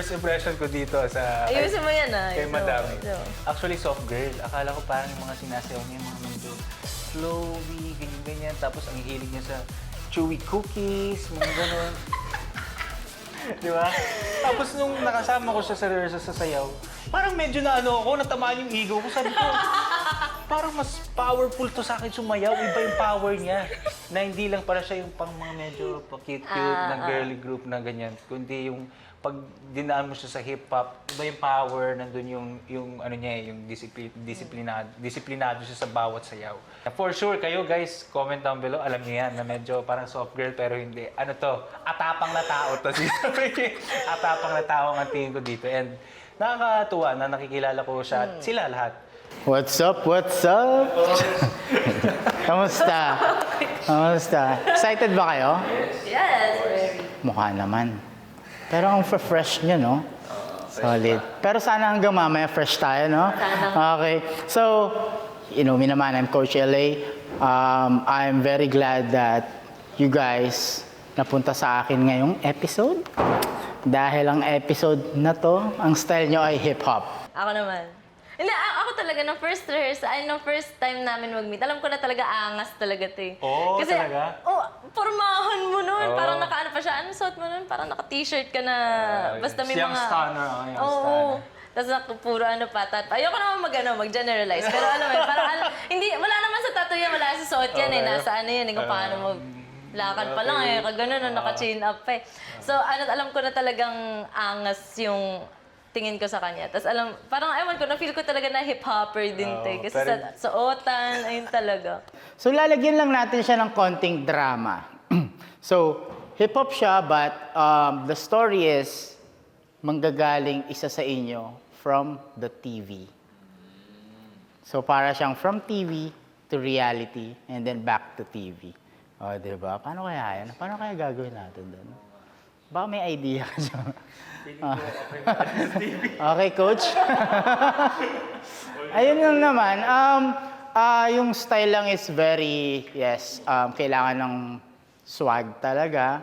first impression ko dito sa... Ayusin mo yan Kay Madam. Ito. Actually, soft girl. Akala ko parang yung mga sinasayaw niya, mga medyo flowy, ganyan-ganyan. Tapos ang hilig niya sa chewy cookies, mga gano'n. Di ba? Tapos nung nakasama ko siya sa rehearsal sa sayaw, parang medyo na ano ako, natamaan yung ego ko. Sabi ko, parang mas powerful to sa akin sumayaw. Iba yung power niya. Na hindi lang para siya yung pang mga medyo cute-cute na girly group na ganyan. Kundi yung pag dinaan mo siya sa hip-hop, iba yung power, nandun yung ano niya, yung disiplinado siya sa bawat sayaw. For sure, kayo guys, comment down below, alam niyo yan, na medyo parang soft girl pero hindi. Ano to? Atapang na tao to. Atapang na tao ang tingin ko dito. And nakakatuwa na nakikilala ko siya at sila lahat. What's up? What's up? Kamusta? Kamusta? Excited ba kayo? Yes, very. Mukha naman. Pero ang fresh niya, no? Solid. Pero sana hanggang mamaya fresh tayo, no? Okay. So, you know me naman, I'm Coach LA. I'm very glad that you guys napunta sa akin ngayong episode. Dahil ang episode na to, ang style nyo ay hip-hop. Ako naman. Hindi, ako talaga, nung first rehearsal, nung first time namin mag-meet, alam ko na talaga angas talaga ito eh. Oo, Kasi, talaga? pormahan mo nun. Oo. Parang naka-ano pa siya. Anong suot mo nun? Parang naka-t-shirt ka na. Basta may Young mga... stunner, young Oo. stunner. Tapos puro ano pa. Ayoko naman mag-generalize. Pero alam mo yun, parang hindi, wala naman sa tattoo yan, wala sa suot yan eh. Nasa ano yan eh, kung paano mo lakad pa lang eh, kagano na naka-chin up pa eh. So, alam ko na talagang angas yung tingin ko sa kanya. Tapos parang ewan ko, na-feel ko talaga na hip-hopper din to eh. Kasi sa suotan, ayun talaga. So, lalagyan lang natin siya ng konting drama. So, hip-hop siya, but the story is manggagaling isa sa inyo from the TV. So, para siyang from TV to reality and then back to TV. O, diba? Paano kaya yan? Paano kaya gagawin natin doon? Baka may idea ka dyan. Okay, Coach? Ayun lang naman. Yung style lang is very, yes, kailangan ng swag talaga.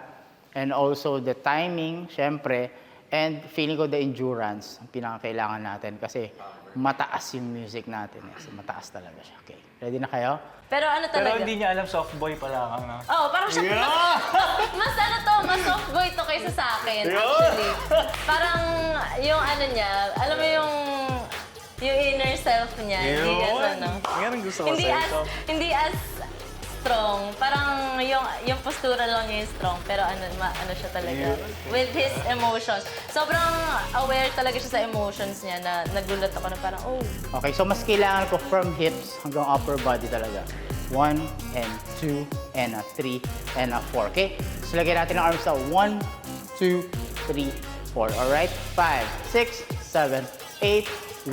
And also the timing, syempre. And feeling ko the endurance, ang pinakakailangan natin. Kasi mataas yung music natin. Yes, mataas talaga siya. Okay, ready na kayo? Pero ano talaga? Pero hindi niya alam soft boy pala kang, no? Oo, parang siya, mas ano to, mas soft boy to kaysa sa akin, actually. Parang yung ano niya, alam mo yung inner self niya, hindi as ano. Yan ang gusto ko sa'yo. Hindi as strong, parang yung postura lang niya yung strong, pero ano siya talaga, with his emotions. Sobrang aware talaga siya sa emotions niya na nagulat ako na parang, oh. Okay, so mas kailangan ko from hips hanggang upper body talaga. 1 and 2 and a 3 and a 4. Okay? So lagyan natin ang arms sa 1, 2, 3, 4. Alright? 5, 6, 7, 8, 1,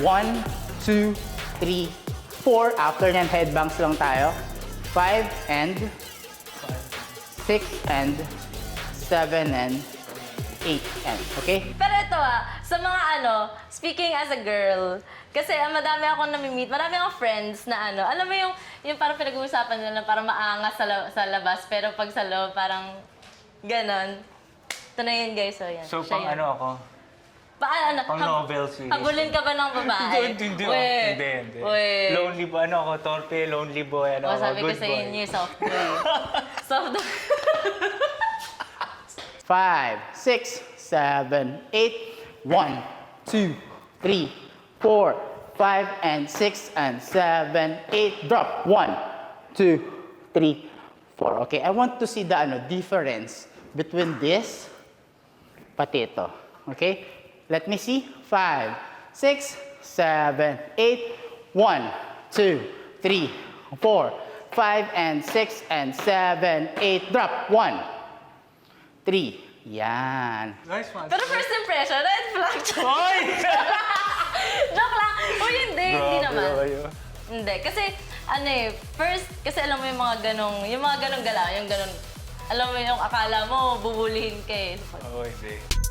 2, 3, 4. After nyan, headbangs lang tayo. 5 and 6 and 7 and 8 and. Okay? Pero ito sa mga speaking as a girl, kasi madami akong nami-meet, marami akong friends na alam mo yung parang pinag-uusapan nila na parang maangas sa labas, pero pag sa loob, parang ganon. Ito na yun, guys. So, yan. So, Siya pang yun. ano ako? Pang novel series. Habulin ka ba ng babae? Hindi. Weh. Lonely boy, ano ako, torpe, lonely boy, ano ako, Sabi ko good sa boy. inyo, soft boy. Soft boy. 5, 6, 7, 8, 1, 2, 3, 4, 5, and 6, and 7, 8. Drop. 1, 2, 3, 4. Okay, I want to see the difference between this pati ito. Okay? Let me see. 5, 6, 7, 8, 1, 2, 3, 4, 5, and 6, and 7, 8. Drop. 1, 3. Yan. Nice one. Pero first impression, red flag. Hoy! Joke lang. Uy, hindi naman. Grabe. Hindi, kasi first, kasi alam mo yung mga ganong galaw, yung ganon, alam mo yung akala mo, bubulihin ka eh. Oh, hindi.